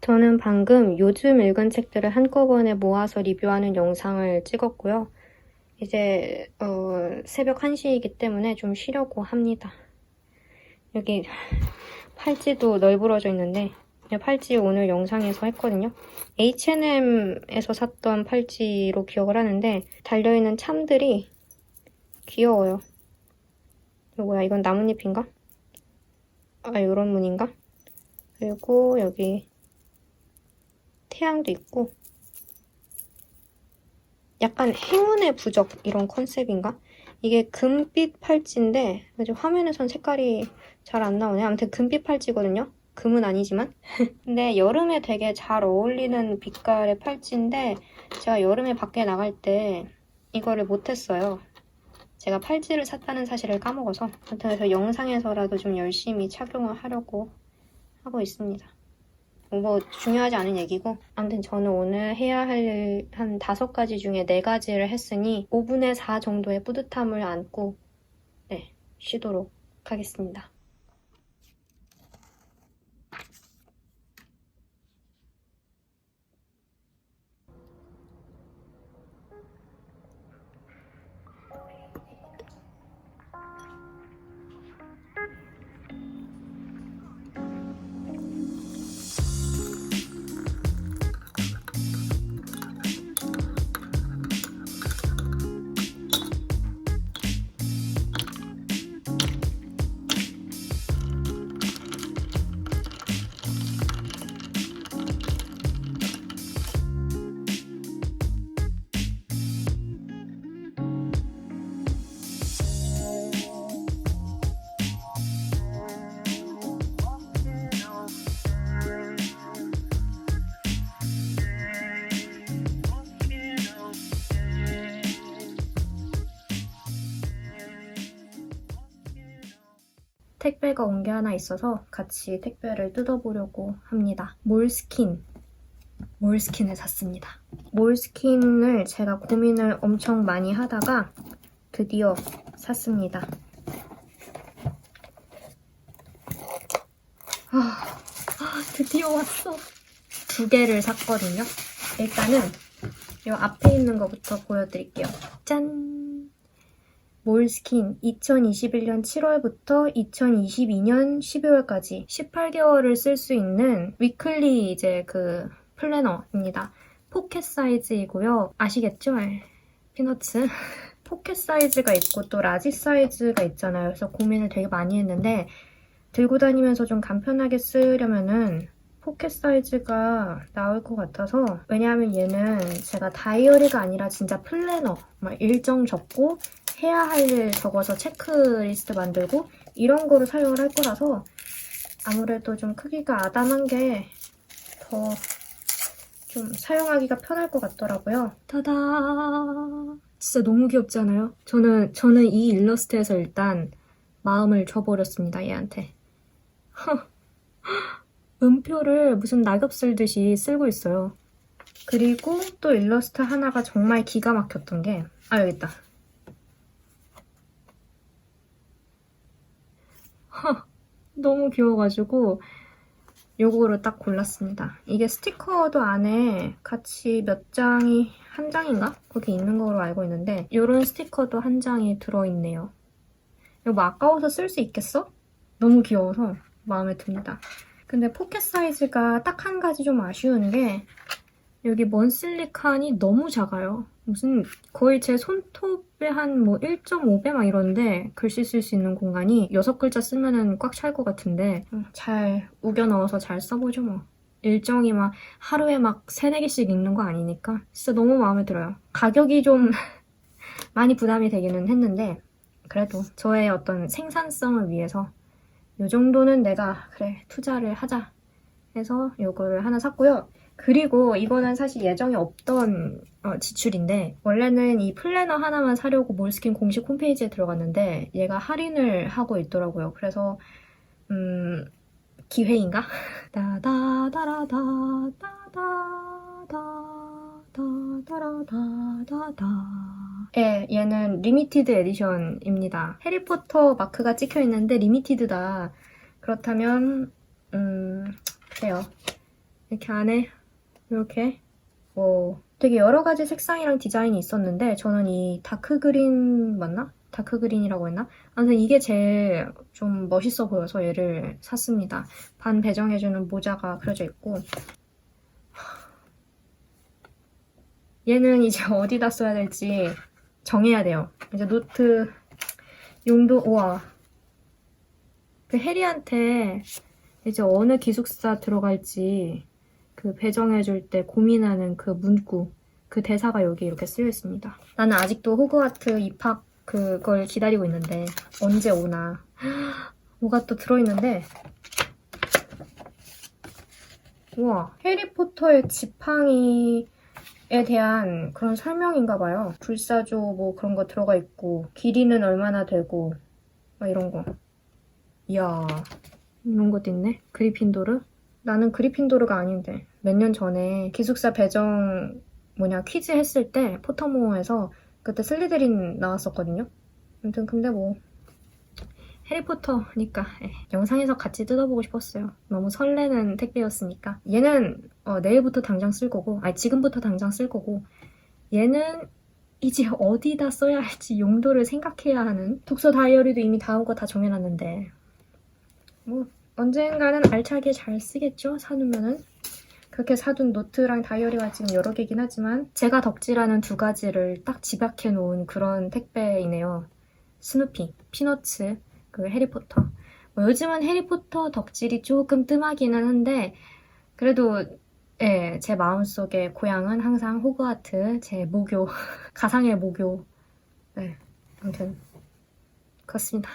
저는 방금 요즘 읽은 책들을 한꺼번에 모아서 리뷰하는 영상을 찍었고요. 이제 새벽 1시이기 때문에 좀 쉬려고 합니다. 여기 팔찌도 널브러져 있는데 팔찌 오늘 영상에서 했거든요. H&M에서 샀던 팔찌로 기억을 하는데 달려있는 참들이 귀여워요. 이거 뭐야, 이건 나뭇잎인가? 아, 이런 무늬인가? 그리고 여기 태양도 있고 약간 행운의 부적 이런 컨셉인가? 이게 금빛 팔찌인데 화면에선 색깔이 잘 안 나오네. 아무튼 금빛 팔찌거든요. 금은 아니지만. 근데 여름에 되게 잘 어울리는 빛깔의 팔찌인데 제가 여름에 밖에 나갈 때 이거를 못했어요. 제가 팔찌를 샀다는 사실을 까먹어서. 아무튼 그래서 영상에서라도 좀 열심히 착용을 하려고 하고 있습니다. 뭐 중요하지 않은 얘기고, 아무튼 저는 오늘 해야 할 한 5가지 중에 4가지를 했으니 5분의 4 정도의 뿌듯함을 안고 쉬도록 하겠습니다. 택배가 온 게 하나 있어서 같이 택배를 뜯어보려고 합니다. 몰스킨을 샀습니다. 몰스킨을 제가 고민을 엄청 많이 하다가 드디어 샀습니다. 드디어 왔어. 2개를 샀거든요. 일단은 이 앞에 있는 거부터 보여드릴게요. 짠! 몰스킨 2021년 7월부터 2022년 12월까지 18개월을 쓸 수 있는 위클리 그 플래너입니다. 포켓 사이즈이고요. 아시겠죠? 피너츠. 포켓 사이즈가 있고 또 라지 사이즈가 있잖아요. 그래서 고민을 되게 많이 했는데 들고 다니면서 좀 간편하게 쓰려면은 포켓 사이즈가 나을 것 같아서, 왜냐하면 얘는 제가 다이어리가 아니라 진짜 플래너, 일정 적고 해야 할 일 적어서 체크리스트 만들고 이런 거를 사용을 할 거라서 아무래도 좀 크기가 아담한 게 더 좀 사용하기가 편할 것 같더라고요. 타다! 진짜 너무 귀엽지 않아요? 저는 이 일러스트에서 일단 마음을 줘버렸습니다, 얘한테. 음표를 무슨 낙엽 쓸듯이 쓸고 있어요. 그리고 또 일러스트 하나가 정말 기가 막혔던 게, 여기 있다. 너무 귀여워가지고 요거를 딱 골랐습니다. 이게 스티커도 안에 같이 몇 장이, 한 장인가? 거기 있는 거로 알고 있는데 이런 스티커도 한 장이 들어있네요. 이거 뭐 아까워서 쓸 수 있겠어? 너무 귀여워서 마음에 듭니다. 근데 포켓 사이즈가 딱 한 가지 좀 아쉬운 게 여기 먼슬리 칸이 너무 작아요. 무슨 거의 제 손톱 10배 한 뭐 1.5배 막 이런데 글씨 쓸 수 있는 공간이 6글자 쓰면은 꽉 찰 것 같은데 잘 우겨 넣어서 잘 써보죠 뭐. 일정이 막 하루에 막 3, 4개씩 읽는 거 아니니까 진짜 너무 마음에 들어요. 가격이 좀 많이 부담이 되기는 했는데 그래도 저의 어떤 생산성을 위해서 이 정도는 내가 그래 투자를 하자 해서 이거를 하나 샀고요. 그리고 이거는 사실 예정에 없던 지출인데 원래는 이 플래너 하나만 사려고 몰스킨 공식 홈페이지에 들어갔는데 얘가 할인을 하고 있더라고요. 그래서 기회인가? 따다다라다 따다다다다다다다 예, 얘는 리미티드 에디션입니다. 해리포터 마크가 찍혀있는데 리미티드다. 그렇다면 그래요. 이렇게 안에 이렇게 되게 여러 가지 색상이랑 디자인이 있었는데 저는 이 다크 그린 맞나? 다크 그린이라고 했나? 아무튼 이게 제일 좀 멋있어 보여서 얘를 샀습니다. 반 배정해주는 모자가 그려져 있고 얘는 이제 어디다 써야 될지 정해야 돼요. 이제 노트 용도 우와 그 해리한테 이제 어느 기숙사 들어갈지 그 배정해줄 때 고민하는 그 문구 그 대사가 여기 이렇게 쓰여 있습니다. 나는 아직도 호그와트 입학 그걸 기다리고 있는데 언제 오나. 뭐가 또 들어있는데 우와 해리포터의 지팡이에 대한 그런 설명인가 봐요. 불사조 뭐 그런 거 들어가 있고 길이는 얼마나 되고 막 이런 거. 이야 이런 것도 있네. 그리핀도르? 나는 그리핀도르가 아닌데 몇 년 전에 기숙사 배정 퀴즈 했을 때 포터모어에서 그때 슬리데린 나왔었거든요. 아무튼 근데 뭐 해리포터니까 영상에서 같이 뜯어보고 싶었어요. 너무 설레는 택배였으니까. 얘는 내일부터 당장 쓸 거고 아니 지금부터 당장 쓸 거고 얘는 이제 어디다 써야 할지 용도를 생각해야 하는 독서 다이어리도 이미 다음 거 다 정해놨는데 뭐 언젠가는 알차게 잘 쓰겠죠? 사두면은. 그렇게 사둔 노트랑 다이어리가 지금 여러 개긴 하지만 제가 덕질하는 2가지를 딱 집약해 놓은 그런 택배이네요. 스누피, 피너츠, 그 해리포터. 요즘은 해리포터 덕질이 조금 뜸하기는 한데 그래도 예, 제 마음속의 고향은 항상 호그와트, 제 모교, 가상의 모교. 네, 아무튼 그렇습니다.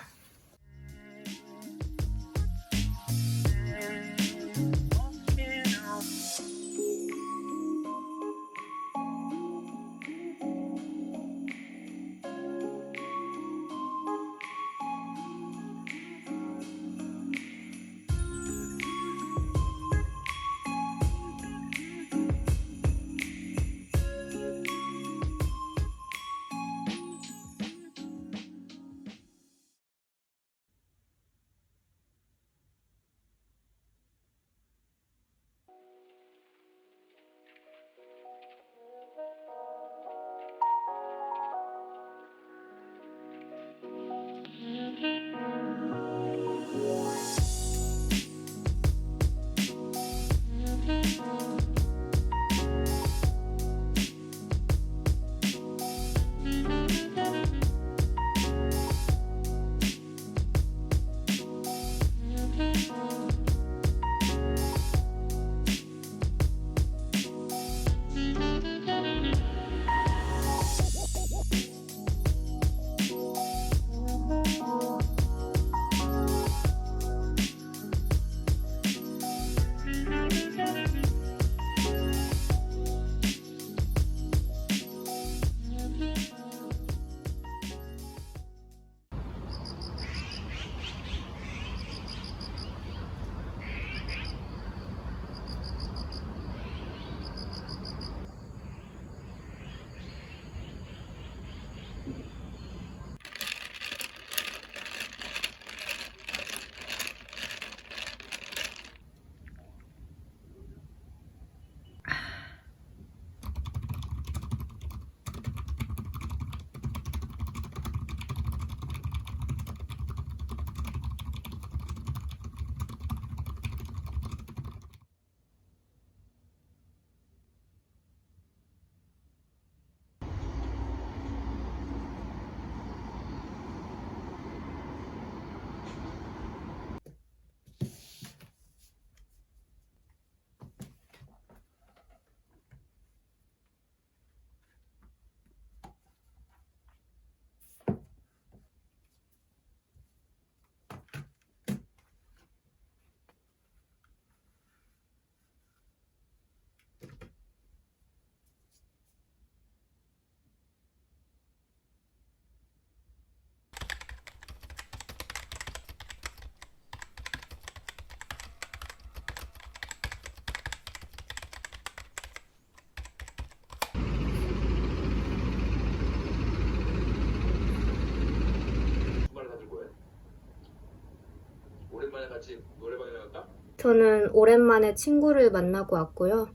오랜만에 같이 노래방에 갈까? 저는 오랜만에 친구를 만나고 왔고요.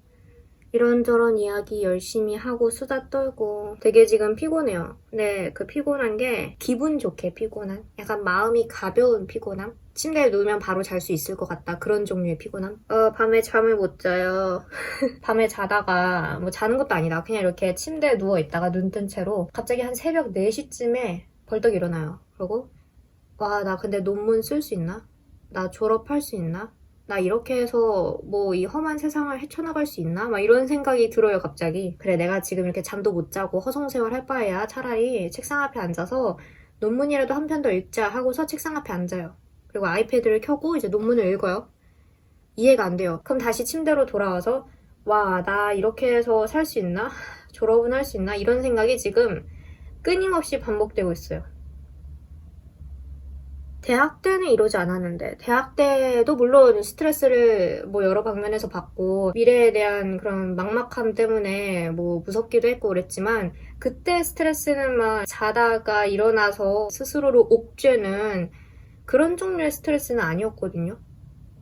이런저런 이야기 열심히 하고 수다 떨고 되게 지금 피곤해요. 근데 그 피곤한 게 기분 좋게 피곤한? 약간 마음이 가벼운 피곤함? 침대에 누우면 바로 잘 수 있을 것 같다. 그런 종류의 피곤함? 밤에 잠을 못 자요. 밤에 자다가 뭐 자는 것도 아니다. 그냥 이렇게 침대에 누워있다가 눈 뜬 채로 갑자기 한 새벽 4시쯤에 벌떡 일어나요. 그러고 와, 나 근데 논문 쓸 수 있나? 나 졸업할 수 있나? 나 이렇게 해서 뭐 이 험한 세상을 헤쳐나갈 수 있나? 막 이런 생각이 들어요, 갑자기. 그래, 내가 지금 이렇게 잠도 못 자고 허송세월 할 바에야 차라리 책상 앞에 앉아서 논문이라도 한 편 더 읽자 하고서 책상 앞에 앉아요. 그리고 아이패드를 켜고 이제 논문을 읽어요. 이해가 안 돼요. 그럼 다시 침대로 돌아와서 와, 나 이렇게 해서 살 수 있나? 졸업은 할 수 있나? 이런 생각이 지금 끊임없이 반복되고 있어요. 대학 때는 이러지 않았는데 대학 때도 물론 스트레스를 뭐 여러 방면에서 받고 미래에 대한 그런 막막함 때문에 뭐 무섭기도 했고 그랬지만 그때 스트레스는 막 자다가 일어나서 스스로를 옥죄는 그런 종류의 스트레스는 아니었거든요.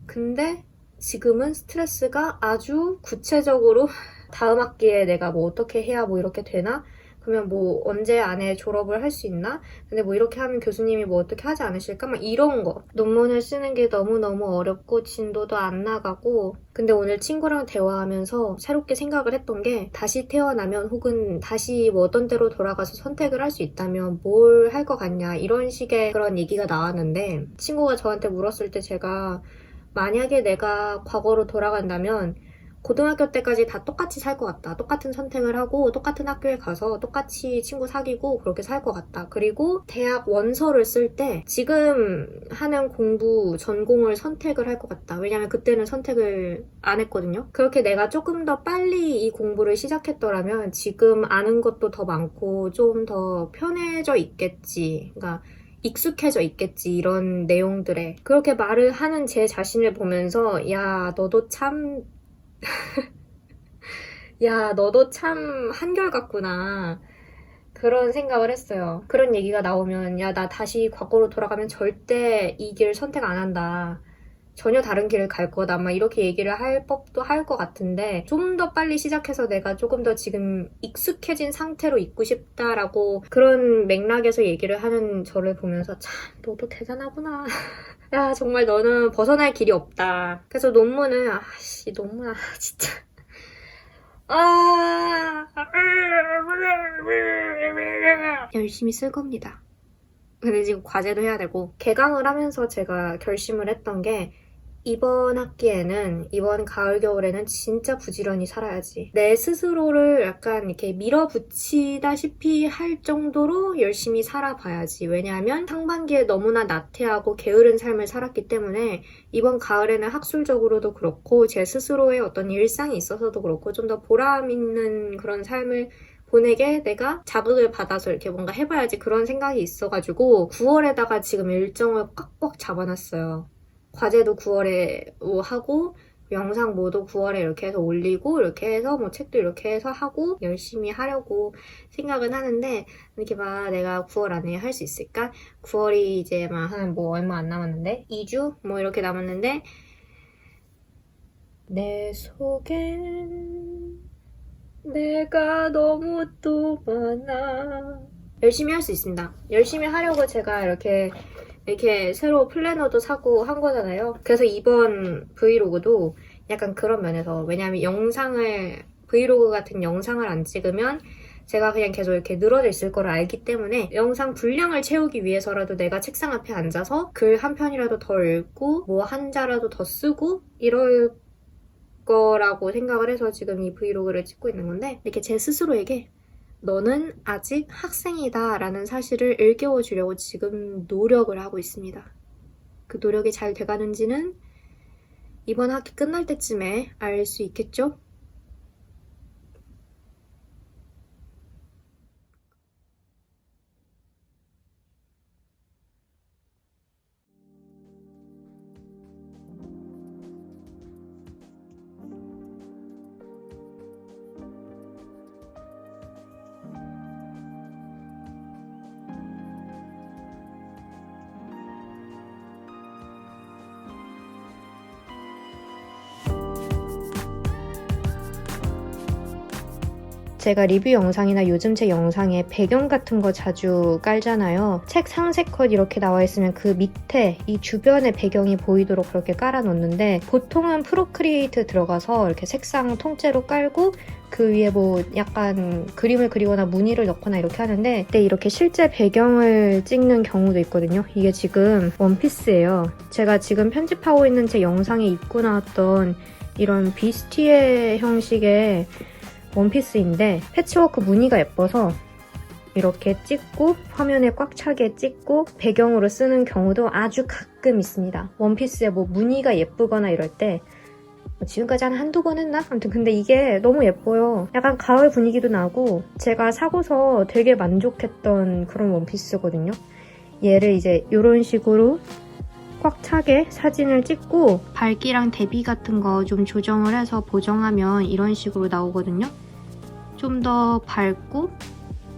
근데 지금은 스트레스가 아주 구체적으로 다음 학기에 내가 뭐 어떻게 해야 뭐 이렇게 되나? 그러면 뭐 언제 안에 졸업을 할 수 있나? 근데 뭐 이렇게 하면 교수님이 뭐 어떻게 하지 않으실까? 막 이런 거. 논문을 쓰는 게 너무너무 어렵고 진도도 안 나가고 근데 오늘 친구랑 대화하면서 새롭게 생각을 했던 게 다시 태어나면 혹은 다시 뭐 어떤 때로 돌아가서 선택을 할 수 있다면 뭘 할 것 같냐 이런 식의 그런 얘기가 나왔는데 친구가 저한테 물었을 때 제가 만약에 내가 과거로 돌아간다면 고등학교 때까지 다 똑같이 살 것 같다. 똑같은 선택을 하고 똑같은 학교에 가서 똑같이 친구 사귀고 그렇게 살 것 같다. 그리고 대학 원서를 쓸 때 지금 하는 공부 전공을 선택을 할 것 같다. 왜냐면 그때는 선택을 안 했거든요. 그렇게 내가 조금 더 빨리 이 공부를 시작했더라면 지금 아는 것도 더 많고 좀 더 편해져 있겠지. 그러니까 익숙해져 있겠지, 이런 내용들에. 그렇게 말을 하는 제 자신을 보면서, 야, 너도 참 한결같구나. 그런 생각을 했어요. 그런 얘기가 나오면, 야, 나 다시 과거로 돌아가면 절대 이 길 선택 안 한다. 전혀 다른 길을 갈 거다. 막 이렇게 얘기를 할 법도 할 것 같은데 좀 더 빨리 시작해서 내가 조금 더 지금 익숙해진 상태로 있고 싶다라고 그런 맥락에서 얘기를 하는 저를 보면서 참 너도 대단하구나. 야 정말 너는 벗어날 길이 없다. 그래서 논문을 논문 진짜 열심히 쓸 겁니다. 근데 지금 과제도 해야 되고 개강을 하면서 제가 결심을 했던 게 이번 학기에는 이번 가을 겨울에는 진짜 부지런히 살아야지. 내 스스로를 약간 이렇게 밀어붙이다시피 할 정도로 열심히 살아봐야지. 왜냐하면 상반기에 너무나 나태하고 게으른 삶을 살았기 때문에 이번 가을에는 학술적으로도 그렇고 제 스스로의 어떤 일상이 있어서도 그렇고 좀 더 보람 있는 그런 삶을 보내게 내가 자극을 받아서 이렇게 뭔가 해봐야지 그런 생각이 있어가지고 9월에다가 지금 일정을 꽉꽉 잡아놨어요. 과제도 9월에 뭐 하고 영상 모두 9월에 이렇게 해서 올리고 이렇게 해서 뭐 책도 이렇게 해서 하고 열심히 하려고 생각은 하는데 이렇게 막 내가 9월 안에 할 수 있을까? 9월이 이제 막 한 뭐 얼마 안 남았는데 2주? 뭐 이렇게 남았는데 내 속엔 내가 너무 또 많아. 열심히 할 수 있습니다. 열심히 하려고 제가 이렇게 새로 플래너도 사고 한 거잖아요. 그래서 이번 브이로그도 약간 그런 면에서 왜냐하면 브이로그 같은 영상을 안 찍으면 제가 그냥 계속 이렇게 늘어져 있을 거를 알기 때문에 영상 분량을 채우기 위해서라도 내가 책상 앞에 앉아서 글 한 편이라도 더 읽고 뭐 한 자라도 더 쓰고 이럴 거라고 생각을 해서 지금 이 브이로그를 찍고 있는 건데 이렇게 제 스스로에게 너는 아직 학생이다 라는 사실을 일깨워 주려고 지금 노력을 하고 있습니다. 그 노력이 잘 돼가는지는 이번 학기 끝날 때쯤에 알 수 있겠죠? 제가 리뷰 영상이나 요즘 책 영상에 배경 같은 거 자주 깔잖아요. 책 상세 컷 이렇게 나와 있으면 그 밑에 이 주변의 배경이 보이도록 그렇게 깔아놓는데 보통은 프로크리에이트 들어가서 이렇게 색상 통째로 깔고 그 위에 뭐 약간 그림을 그리거나 무늬를 넣거나 이렇게 하는데 그때 이렇게 실제 배경을 찍는 경우도 있거든요. 이게 지금 원피스예요. 제가 지금 편집하고 있는 제 영상에 입고 나왔던 이런 비스티에 형식의 원피스인데 패치워크 무늬가 예뻐서 이렇게 찍고 화면에 꽉 차게 찍고 배경으로 쓰는 경우도 아주 가끔 있습니다. 원피스에 뭐 무늬가 예쁘거나 이럴 때 지금까지 한 한두 번 했나? 아무튼 근데 이게 너무 예뻐요. 약간 가을 분위기도 나고 제가 사고서 되게 만족했던 그런 원피스거든요. 얘를 이제 이런 식으로 꽉 차게 사진을 찍고 밝기랑 대비 같은 거 좀 조정을 해서 보정하면 이런 식으로 나오거든요. 좀 더 밝고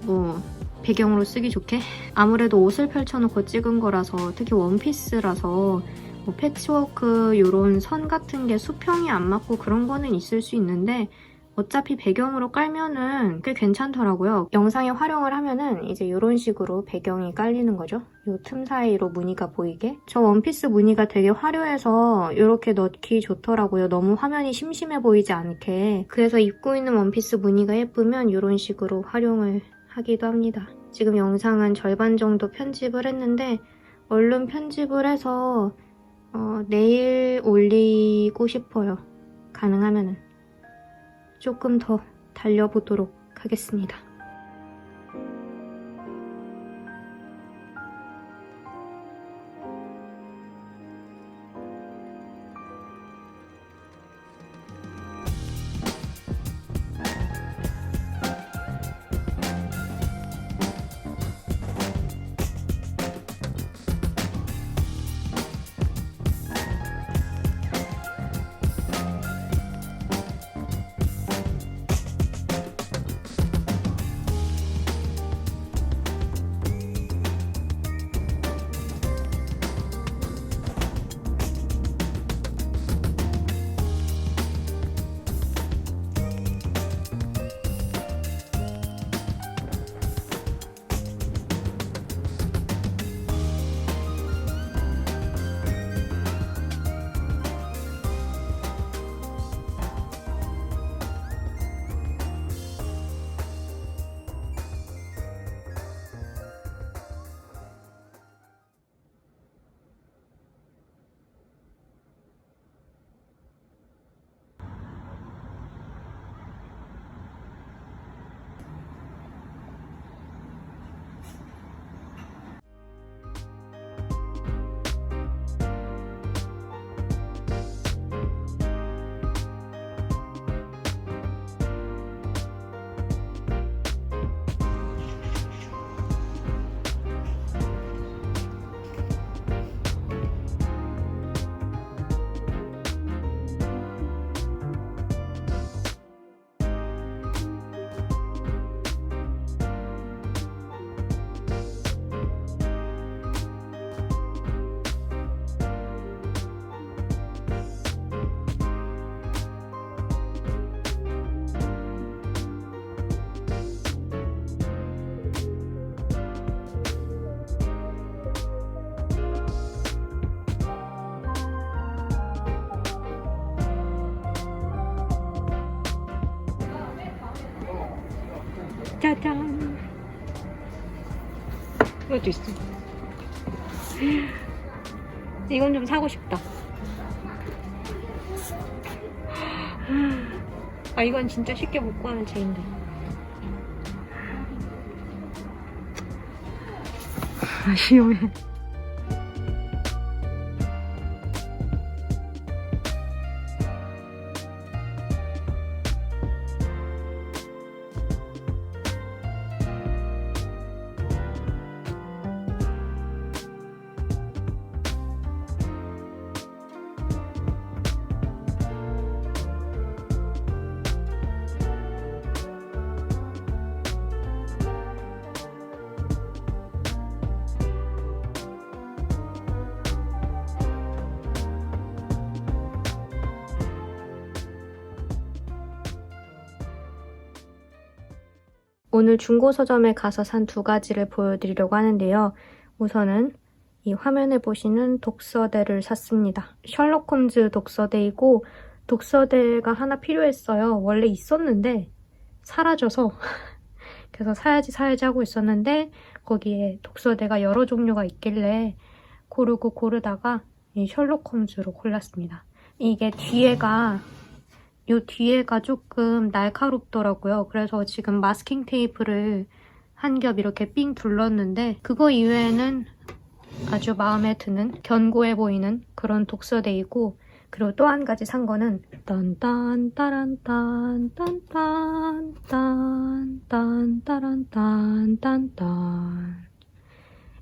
뭐 배경으로 쓰기 좋게 아무래도 옷을 펼쳐놓고 찍은 거라서 특히 원피스라서 뭐 패치워크 이런 선 같은 게 수평이 안 맞고 그런 거는 있을 수 있는데 어차피 배경으로 깔면은 꽤 괜찮더라고요. 영상에 활용을 하면은 이제 이런 식으로 배경이 깔리는 거죠. 이 틈 사이로 무늬가 보이게. 저 원피스 무늬가 되게 화려해서 이렇게 넣기 좋더라고요. 너무 화면이 심심해 보이지 않게. 그래서 입고 있는 원피스 무늬가 예쁘면 이런 식으로 활용을 하기도 합니다. 지금 영상은 절반 정도 편집을 했는데 얼른 편집을 해서 내일 올리고 싶어요. 가능하면은. 조금 더 달려보도록 하겠습니다. 짜잔! 이것도 있어. 이건 좀 사고 싶다. 아, 이건 진짜 쉽게 못 구하는 책인데. 아쉬워해. 오늘 중고 서점에 가서 산 두 가지를 보여드리려고 하는데요. 우선은 이 화면에 보시는 독서대를 샀습니다. 셜록 홈즈 독서대이고 독서대가 하나 필요했어요. 원래 있었는데 사라져서 그래서 사야지 하고 있었는데 거기에 독서대가 여러 종류가 있길래 고르다가 이 셜록 홈즈로 골랐습니다. 이게 뒤에가 조금 날카롭더라고요. 그래서 지금 마스킹 테이프를 한 겹 이렇게 삥 둘렀는데 그거 이외에는 아주 마음에 드는 견고해 보이는 그런 독서대이고, 그리고 또 한 가지 산 거는 딴딴따란딴딴딴딴딴딴딴딴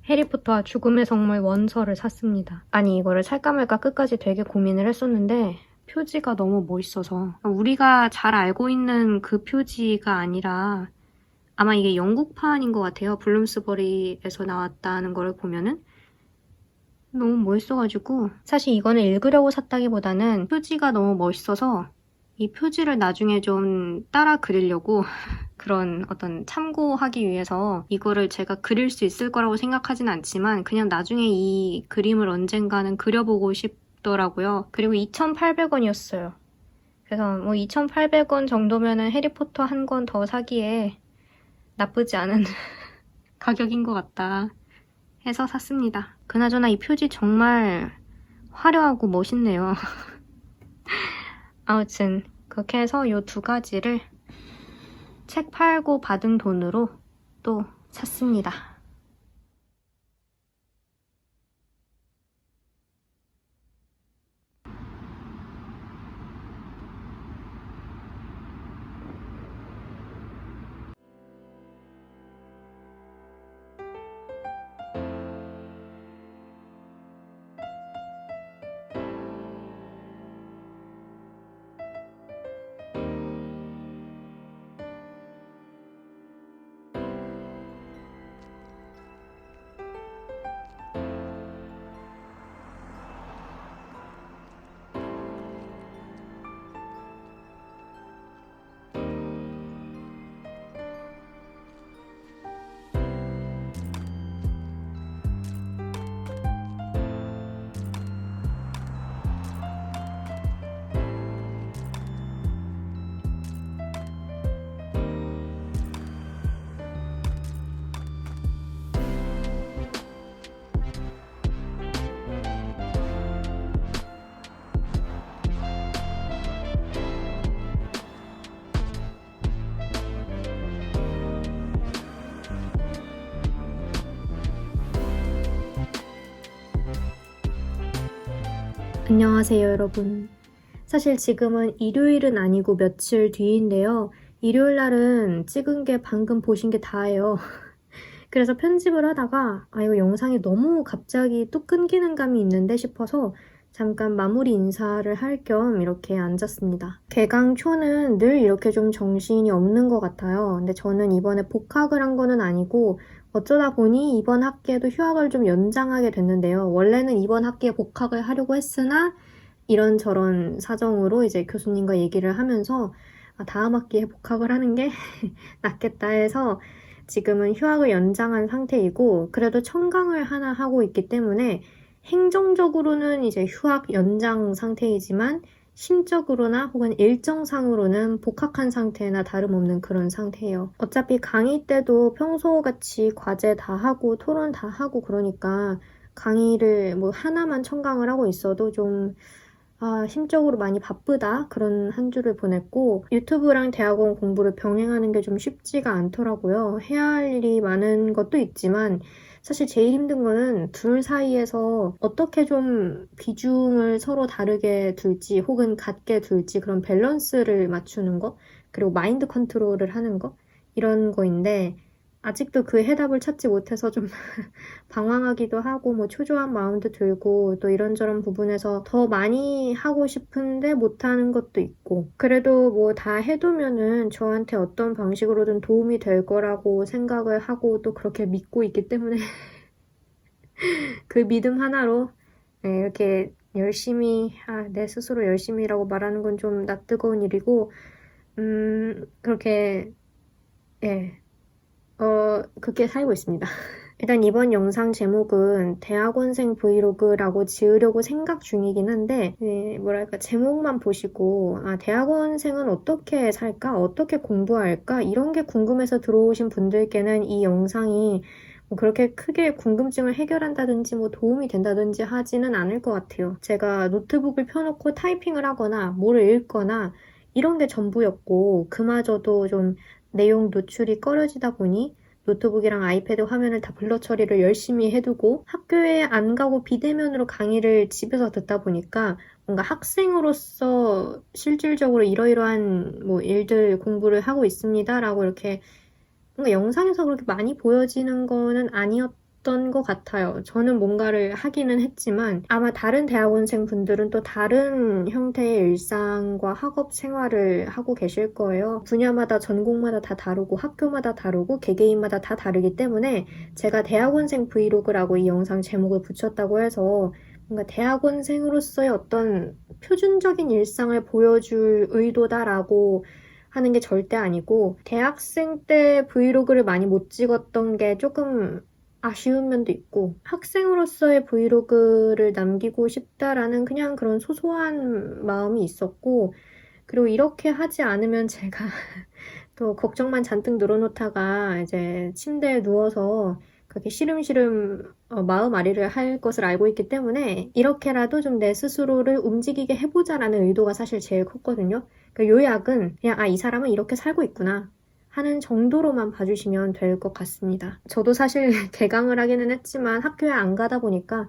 해리포터와 죽음의 성물 원서를 샀습니다. 아니 이거를 살까 말까 끝까지 되게 고민을 했었는데 표지가 너무 멋있어서, 우리가 잘 알고 있는 그 표지가 아니라 아마 이게 영국판인 것 같아요. 블룸스버리에서 나왔다는 걸 보면은 너무 멋있어가지고, 사실 이거는 읽으려고 샀다기보다는 표지가 너무 멋있어서 이 표지를 나중에 좀 따라 그리려고 그런 어떤 참고하기 위해서, 이거를 제가 그릴 수 있을 거라고 생각하진 않지만 그냥 나중에 이 그림을 언젠가는 그려보고 싶더라고요. 그리고 2,800원이었어요. 그래서 뭐 2,800원 정도면은 해리포터 한 권 더 사기에 나쁘지 않은 가격인 것 같다 해서 샀습니다. 그나저나 이 표지 정말 화려하고 멋있네요. 아무튼 그렇게 해서 이 두 가지를 책 팔고 받은 돈으로 또 샀습니다. 안녕하세요 여러분. 사실 지금은 일요일은 아니고 며칠 뒤인데요. 일요일 날은 찍은 게 방금 보신 게 다예요. 그래서 편집을 하다가 이거 영상이 너무 갑자기 또 끊기는 감이 있는데 싶어서 잠깐 마무리 인사를 할 겸 이렇게 앉았습니다. 개강 초는 늘 이렇게 좀 정신이 없는 것 같아요. 근데 저는 이번에 복학을 한 거는 아니고 어쩌다 보니 이번 학기에도 휴학을 좀 연장하게 됐는데요. 원래는 이번 학기에 복학을 하려고 했으나 이런저런 사정으로 이제 교수님과 얘기를 하면서 다음 학기에 복학을 하는 게 낫겠다 해서 지금은 휴학을 연장한 상태이고, 그래도 청강을 하나 하고 있기 때문에 행정적으로는 이제 휴학 연장 상태이지만 심적으로나 혹은 일정상으로는 복학한 상태나 다름없는 그런 상태예요. 어차피 강의 때도 평소같이 과제 다 하고 토론 다 하고 그러니까 강의를 뭐 하나만 청강을 하고 있어도 좀 심적으로 많이 바쁘다 그런 한 주를 보냈고, 유튜브랑 대학원 공부를 병행하는 게 좀 쉽지가 않더라고요. 해야 할 일이 많은 것도 있지만 사실 제일 힘든 거는 둘 사이에서 어떻게 좀 비중을 서로 다르게 둘지 혹은 같게 둘지 그런 밸런스를 맞추는 거, 그리고 마인드 컨트롤을 하는 거, 이런 거인데 아직도 그 해답을 찾지 못해서 좀 방황하기도 하고 뭐 초조한 마음도 들고, 또 이런저런 부분에서 더 많이 하고 싶은데 못하는 것도 있고, 그래도 뭐 다 해두면은 저한테 어떤 방식으로든 도움이 될 거라고 생각을 하고 또 그렇게 믿고 있기 때문에 그 믿음 하나로 이렇게 열심히 내 스스로 열심히라고 말하는 건 좀 낯뜨거운 일이고, 그렇게 그렇게 살고 있습니다. 일단 이번 영상 제목은 대학원생 브이로그라고 지으려고 생각 중이긴 한데 뭐랄까 제목만 보시고 대학원생은 어떻게 살까? 어떻게 공부할까? 이런 게 궁금해서 들어오신 분들께는 이 영상이 뭐 그렇게 크게 궁금증을 해결한다든지 뭐 도움이 된다든지 하지는 않을 것 같아요. 제가 노트북을 펴놓고 타이핑을 하거나 뭐를 읽거나 이런 게 전부였고 그마저도 좀 내용 노출이 꺼려지다 보니 노트북이랑 아이패드 화면을 다 블러 처리를 열심히 해두고 학교에 안 가고 비대면으로 강의를 집에서 듣다 보니까 뭔가 학생으로서 실질적으로 이러이러한 뭐 일들 공부를 하고 있습니다라고 이렇게 뭔가 영상에서 그렇게 많이 보여지는 거는 아니었던 것 같아요. 저는 뭔가를 하기는 했지만 아마 다른 대학원생 분들은 또 다른 형태의 일상과 학업 생활을 하고 계실 거예요. 분야마다 전공마다 다 다르고 학교마다 다르고 개개인마다 다 다르기 때문에 제가 대학원생 브이로그라고 이 영상 제목을 붙였다고 해서 뭔가 대학원생으로서의 어떤 표준적인 일상을 보여줄 의도다라고 하는 게 절대 아니고 대학생 때 브이로그를 많이 못 찍었던 게 조금 아쉬운 면도 있고 학생으로서의 브이로그를 남기고 싶다라는 그냥 그런 소소한 마음이 있었고 그리고 이렇게 하지 않으면 제가 또 걱정만 잔뜩 늘어놓다가 이제 침대에 누워서 그렇게 시름시름 마음 아리를 할 것을 알고 있기 때문에 이렇게라도 좀 내 스스로를 움직이게 해보자라는 의도가 사실 제일 컸거든요. 그 요약은 그냥 이 사람은 이렇게 살고 있구나 하는 정도로만 봐주시면 될 것 같습니다. 저도 사실 개강을 하기는 했지만 학교에 안 가다 보니까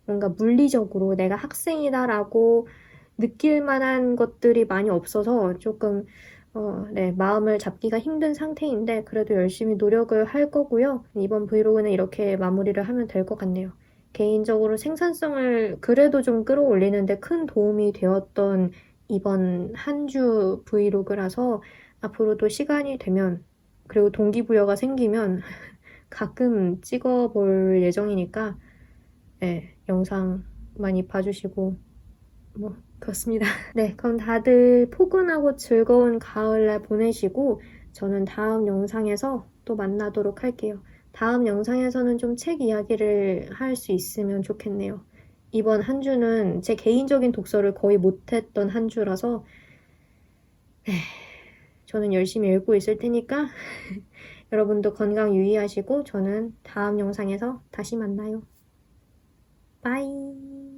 뭔가 물리적으로 내가 학생이다라고 느낄 만한 것들이 많이 없어서 조금 마음을 잡기가 힘든 상태인데 그래도 열심히 노력을 할 거고요. 이번 브이로그는 이렇게 마무리를 하면 될 것 같네요. 개인적으로 생산성을 그래도 좀 끌어올리는데 큰 도움이 되었던 이번 한 주 브이로그라서 앞으로도 시간이 되면 그리고 동기부여가 생기면 가끔 찍어볼 예정이니까 영상 많이 봐주시고 뭐 그렇습니다. 네, 그럼 다들 포근하고 즐거운 가을날 보내시고 저는 다음 영상에서 또 만나도록 할게요. 다음 영상에서는 좀 책 이야기를 할 수 있으면 좋겠네요. 이번 한 주는 제 개인적인 독서를 거의 못했던 한 주라서 저는 열심히 읽고 있을 테니까 여러분도 건강 유의하시고 저는 다음 영상에서 다시 만나요. 빠이.